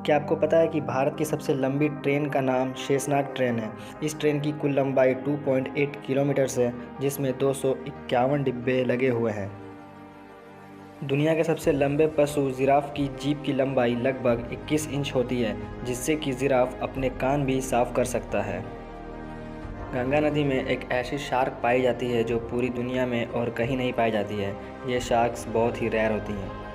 क्या आपको पता है कि भारत की सबसे लंबी ट्रेन का नाम शेषनाग ट्रेन है। इस ट्रेन की कुल लंबाई 2.8 किलोमीटर है, जिसमें 251 डिब्बे लगे हुए हैं। दुनिया के सबसे लंबे पशु जिराफ की जीभ की लंबाई लगभग 21 इंच होती है, जिससे कि जिराफ अपने कान भी साफ कर सकता है। गंगा नदी में एक ऐसी शार्क पाई जाती है जो पूरी दुनिया में और कहीं नहीं पाई जाती है। ये शार्क्स बहुत ही रेयर होती हैं।